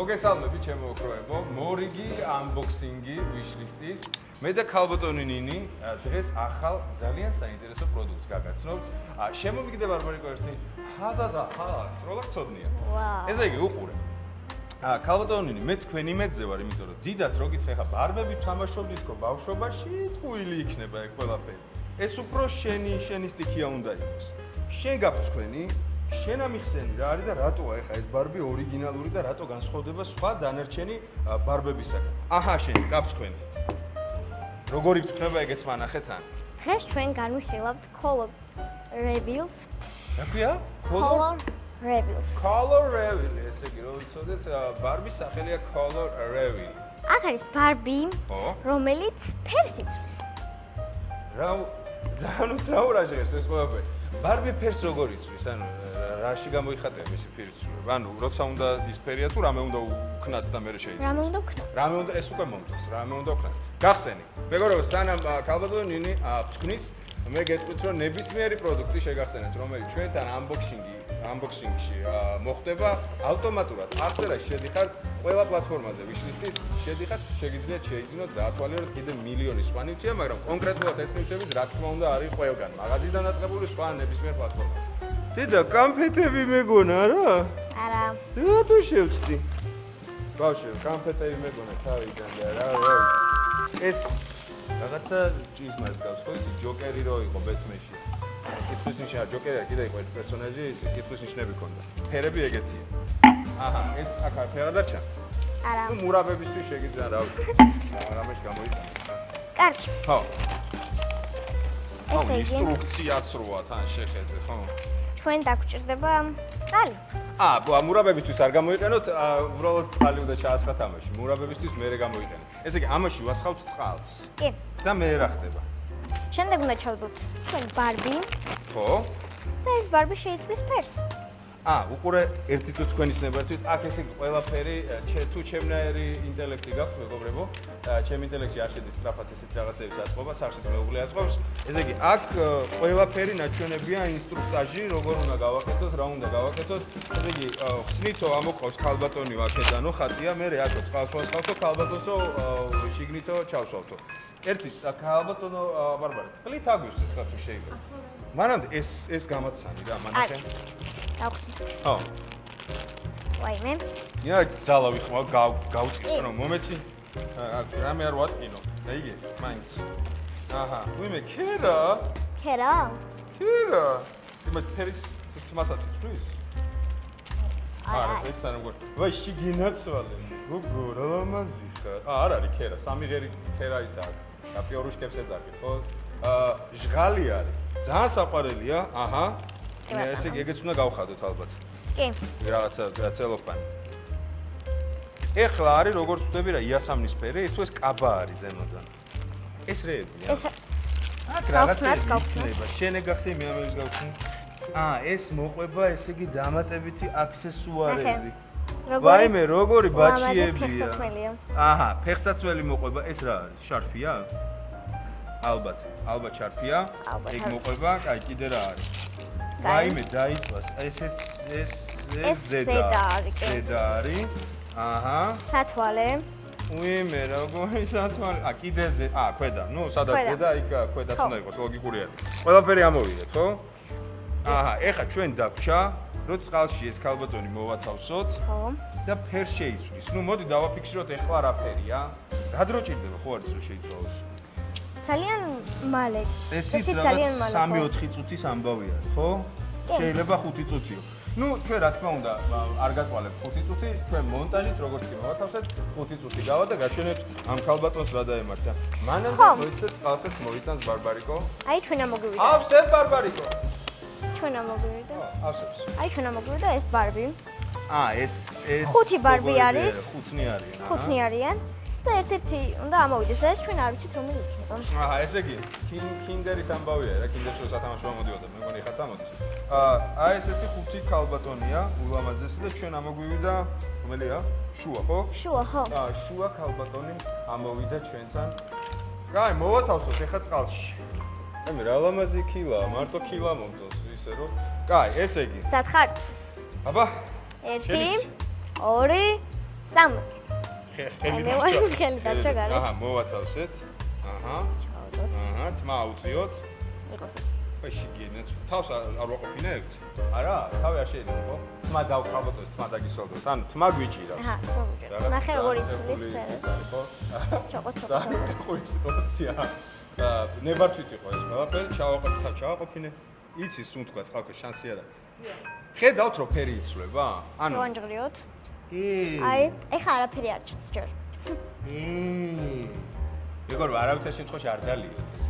მოგესალმებით ჩემო ოქროებო, მორიგი unboxing-ი wishlist-ის. მე და ქალბატონი ნინი დღეს ახალ ძალიან საინტერესო პროდუქტს გაგაცნობთ. შემომიგდება ბარბარიკო ერთი ხაზაზა ხალხს რა გწოდნია. ესე იგი უყურე. ქალბატონი ნინი მე თქვენ იმედზე ვარ, იმიტომ რომ დიდად რო გითხე ხა ბარბები თამაშობდით ხო ბავშვობაში, ტყუილი იქნება ეგ ყველაფერი. ეს უფრო შენი სტიქია უნდა იყოს. შენ გაფცხვენი შენ ამიხსენი რა არის და რატოა ეხა ეს ბარბი ორიგინალური და რატო განსხვავდება სხვა დანარჩენი ბარბებისაგან. აჰა შენ გაფცხვენი. როგორი ვწქნება ეგეც მანახეთ ან? დღეს ჩვენ განვიხილავთ color reveals. რა ქვია? Color reveals. Color reveal, ესე იგი რომ ვიცოდეთ ბარბის სახელია color reveal. აქ არის ბარბი, რომელიც ფერს იცვლის. რა ძალიან საურაჟი ეს ყველაფერი. ბარბი ფერს როგორ იცვლის? ანუ რაში გამოიხატება მისი ფერისცვლილება? ანუ როცა უნდა ის ფერია თუ რამე უნდა უქნათ და მე შეიძლება. რამე უნდა უქნათ? რამე უნდა ეს უკვე მომწონს, რამე უნდა უქნათ. გახსენი. მეგობრებო, სანამ ქალბატონი ნინი ვთქმის, მე გეტყვით რომ ნებისმიერი პროდუქტი შეგახსენეთ, რომელიც ჩვენთან unboxing-ში მოხდება, ავტომატურად აღწერაში შედიხართ ყველა პლატფორმაზე, Wishlist-ის შედიხართ, შეგიძლიათ შეიძინოთ დაათვალიეროთ კიდე მილიონი სხვა ნივთია, მაგრამ კონკრეტულად ეს ნივთები რა თქმა უნდა არის ყველგან, მაღაზიიდან დაწყებული სხვა ნებისმიერ პლატფორმაზე. დედა, კამფეტები მეგონა რა? არა. რატო შევწდი? ბავშვი, კამფეტები მეგონა თავიდან და რა ეს რაღაცა ჭიზმას გავს ხო ისი ჯოკერი რო იყო ბეთმენში. კითხვის ნიშნა ჯოკერი კიდე იყო ერთ პერსონაჟი, ის კითხვის ნიშნები ჰქონდა. ფერები ეგეთია. აჰა, ეს აქ არ ფერა დარჩა? არა. ნუ მურაბებისთვის შეგიძლია რა ვიცი. რამეში გამოიტანე. კარგი. ხო. ესე იგი, ინსტრუქციაც როა თან შეხედე, ხო? ჩვენ დაგვჭირდება წყალი. მურაბებისთვის არ გამოიყენოთ, უბრალოდ წყალი უნდა ჩაასხა თამაში. მურაბებისთვის მერე გამოიყენეთ. ესე იგი, ამაში ვასხავთ წყალს. კი. და მე რა ხდება? შემდეგ უნდა ჩავდოთ ჩვენ ბარბი. ხო. და ეს ბარბი შეიცვლის ფერს. უყურე ერთი თუ თქვენის ნებართვით, აქ ესე იგი ყველაფერი თუ ჩემნაირი ინტელექტი გაქვთ, მეგობრებო, ჩემ ინტელექტში არ შედის სწრაფად ესეთ რაღაცების აწყობა, სახშიც მეუღლე აწყობს. ესე იგი, აქ ყველაფერი ნაჩვენებია ინსტრუქტაჟი, როგორ უნდა გავაკეთოთ, რა უნდა გავაკეთოთ. ესე იგი, ხსნითო ამოყავს ქალბატონი აქედანო, ხატია, მე აქო წყალს ვასხავთო, ქალბატონსო შიგნითო ჩავსვავთო. ერთი ქალბატონო ბარბარე, წყლით აგვისვით რა თუ შეიძლება. მანამდე ეს გამაცანი რა, მანახე. გავხსნით. ხო. ვაიმე. ია ძალა ვიხმავ, გავწყიტო რომ მომეცი. რამე არ ვატკინო. და იგე, მაინც. აჰა, ვიმე ქერა? ქერა? ქერა. იმათ ფერის ცმასაც იცვლის? არა, ეს თან როგორ. ვაი, შიგინაცვალე. გოგო, რა ლამაზი ხარ. არ არის ქერა, სამი ღერი ქერა ის არის. და პიორუშკებს ეძახით, ხო? ჟღალი არის. ძალიან საყვარელია, აჰა. ესე იგი, ეგეც უნდა გავხადოთ ალბათ. კი. რაღაცა ცელოფანი. ეხლა არის როგორც ვხვდები რა იასამნის ფერი, ეს თუ ეს კაბა არის ზემოდან. ეს რეებია. ეს აქ რაღაცა იქნება. შენ ეგახსენ მე ამის გავხსნი. ეს მოყვება, ესე იგი, დამატებითი აქსესუარები. ვაიმე, როგორი ბაჩიებია. აჰა, ფეხსაცმელი მოყვება, ეს რა არის? შარფია? ალბათ შარფია. ეგ მოყვება, კაი, კიდე რა არის? ვაიმე, დაიწვას. ეს ზედა არის. აჰა. სათვალე. უიმე, როგორი სათვალე? კიდე ქვედა. ნუ სადაც ზედა, იქ ქვედაც უნდა იყოს, ლოგიკური არის. ყველაფერი ამოვიდეთ, ხო? აჰა, ეხა ჩვენ დაგვრჩა, რომ წყალში ეს ქალბატონი მოვათავსოთ. ხო. და ფერ შეიცვლის. ნუ მოდი დავაფიქსიროთ ეხლა რა ფერია. რა დრო ჭირდება ხო არის რომ შეიცვალოს? ძალიან მალე. წესით ძალიან მალე. 3-4 წუთის ამბავი არის, ხო? შეიძლება 5 წუთიო. ნუ ჩვენ რა თქმა უნდა არ გაწვალებთ 5 წუთი, ჩვენ მონტაჟით როგორც კი მოვათავსეთ, 5 წუთი გავა და გაჩვენებთ ამ ქალბატონს რა დაემართა. მანამდე მოიცეთ წყალსაც მოიტანს ბარბარიკო. აი ჩვენ ამოგვივიდა. ავსებ ბარბარიკო. ჩვენ ამოგვივიდა. ავსებს. აი ჩვენ ამოგვივიდა ეს ბარბი. ეს 5 ბარბი არის. 5-ნი არიან. 5-ნი არიან. და ერთ-ერთი უნდა ამოვიდეს და ეს ჩვენ არ ვიცით რომელი იქნება. ესე იგი, კინდერის ამბავია რა, კინდერში სათამაშო ამოდიოდა, მე მგონი ხაც ამოდის. ესეთი 5 ქალბატონია, ულამაზესი და ჩვენ ამოგვივიდა, რომელია? შუა, ხო? შუა, ხო. შუა ქალბატონი ამოვიდა ჩვენთან. კაი, მოვათავსოთ ეხა წყალში. მე რა ლამაზი ქილა, მარტო ქილა მომწონს ისე რომ. კაი, ესე იგი. სად ხართ? აბა. 1 2 სამ. ხელი მე ვარ ხელი დარჩა გარე. აჰა, მოვათავსეთ. აჰა. ჩავდოთ. აჰა, თმა აუწიოთ. იყოს ეს. აი შიგენაც. თავს არ ვაყოფინებთ? არა, თავი არ შეიძლება, ხო? თმა დავკავოთ, თმა დაგისვალდოთ. ანუ თმა გვიჭირავს. აჰა, თქო. ნახე როგორი ცulis ფერი. ხო? ჩოყოთ. ყური სიტუაცია. ნებართვით იყო ეს ყველაფერი, ჩავაყოფინე. იცი სულ თქვა წყალქვე შანსი არა. ხედავთ რომ ფერი იცვლება? ანუ შევანჯღრიოთ. აი, ეხა არაფერი არ ჩანს ჯერ. ეგორი არავითარ შემთხვევაში არ დალიოთ ეს.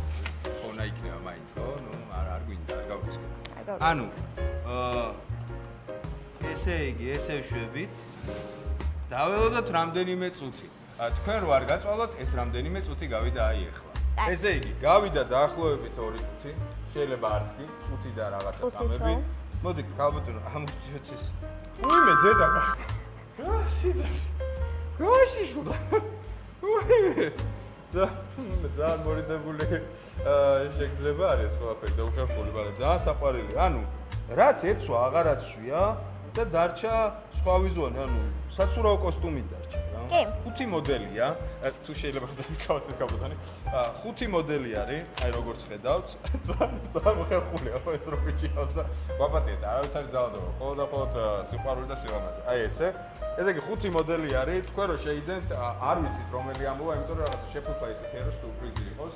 ხონა იქნება მაინც, ხო? ნუ არ გვინდა, არ გავგისკო. ანუ ესე იგი, ესე ვშვებით. დაველოდოთ რამდენიმე წუთი. თქვენ რო არ გაწვალოთ, ეს რამდენიმე წუთი გავიდა აი ეხლა. ესე იგი, გავიდა დაახლოებით 2 წუთი, შეიძლება არც კი, წუთი და რაღაცა წამები. მოდი, ქალბატონო, ამოვწიოთ ეს. უიმე, დედა. გაში შუდა. უიმე. ძალიან მორიდებული შეგძლება არის ყველაფერი და უხერხული, მაგრამ ძალიან საყვარელი. ანუ რაც ეცვა, აღარაცვია და დარჩა სხვა ვიზუალი, ანუ საცურაო კოსტუმი დარჩა. კი. 5 მოდელია, თუ შეიძლება დავიკავოთ ეს კაბოტანი. 5 მოდელი არის, აი როგორც ხედავთ, ძალიან მოხერხულია ხო ეს რო ვიჭირავს და ვაპატიეთ, არავითარი ძალადობა, ყოველ და ყოველ სიყვარული და სილამაზე. აი ესე. ესე იგი 5 მოდელი არის, თქვენ რო შეიძენთ, არ ვიცით რომელი ამოვა, იმიტომ რომ რაღაცა შეფუთვა ისეთი რომ სურპრიზი იყოს.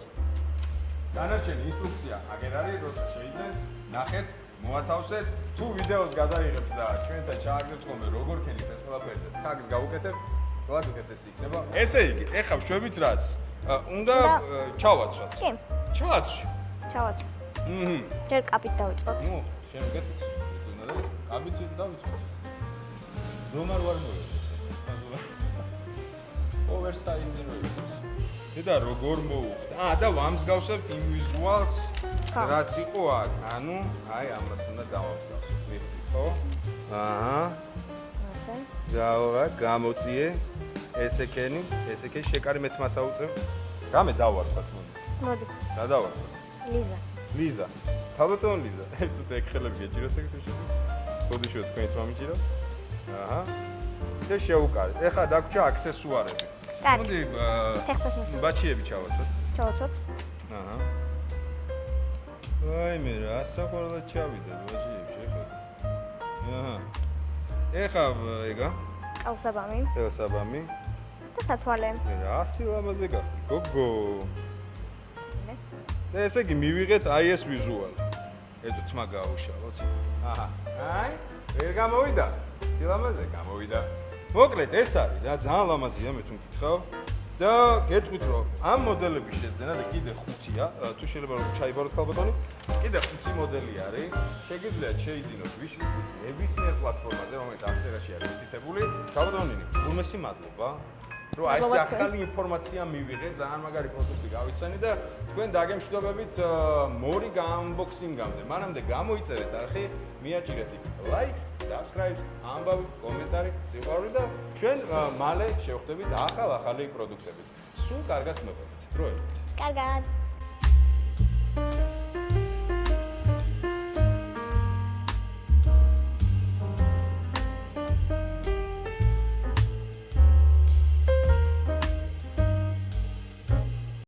დანარჩენი ინსტრუქცია აგერ არის, როცა შეიძენთ, ნახეთ, მოათავსეთ, თუ ვიდეოს გადაიღებთ და ჩვენთან ჩააგდებთ ხოლმე როგორ ქენით ეს ყველაფერი და თაგს გავუკეთებთ. სულად უკეთესი იქნება. ესე იგი, ეხლა ვშვებით რას? უნდა ჩავაცვათ. კი. ჩააცვი. ჩავაცვი. ჯერ კაპით დავიწყოთ. ნუ, შემდგეთ. კაპით დავიწყოთ. ზომა რო არ მოვიდეს. ოვერსაიზი რო იყოს. და როგორ მოუხდა? და ვამსგავსებთ იმ ვიზუალს, რაც იყო აქ. ანუ, აი ამას უნდა დავამსგავსოთ. მიხდით, ხო? აჰა. ასე. დავა, გამოწიე. ესე ქენი შეკარი მე თმას აუწევ. რამე დავარქვათ მოდი. მოდი. რა დავარქვათ? ლიზა. ქალბატონო ლიზა. ეს ეკხელები გეჭიროთ ეგ შეგვიძლია. ბოდიშო თქვენ თმა მიჭიროთ. აჰა. და შევუკარეთ. ეხლა დაგვრჩა აქსესუარები. მოდი ბაჩიები ჩავაცოთ. აჰა. აი მე რა საყვარლად ჩავიდა ბაჩიები შეხედე. აჰა. ეხლა ეგა ყელსაბამი და სათვალე. რა სილამაზე გახდი გოგო. და ესე იგი მივიღეთ აი ეს ვიზუალი. ედო თმა გაუშავოთ. აჰა. აი ვერ გამოვიდა. სილამაზე გამოვიდა. მოკლედ ეს არის რა ძალიან ლამაზია მე თუ მკითხავ. და გეტყვით რომ ამ მოდელების შეძენა და კიდე 5-ია, თუ შეიძლება რომ ჩაიბაროთ ქალბატონი. კიდე 5 მოდელი არის. შეგიძლიათ შეიძინოთ ვიშლისტის ნებისმიერ პლატფორმაზე, რომელიც აქციაში არის მითითებული. ქალბატონინი, უმესი მადლობა. რომ აი ეს ახალი ინფორმაცია მივიღე, ძალიან მაგარი პროდუქტი გავიცანი და თქვენ დაგემშვიდობებით მორიგ unboxing-ამდე. მანამდე გამოიწერეთ არხი, მიაჭირეთ ლაიქს, subscribe, ამბავი, კომენტარი, სიყვარული და ჩვენ მალე შევხვდებით ახალი პროდუქტებით. სულ კარგად მოყვებით. დროებით. კარგად.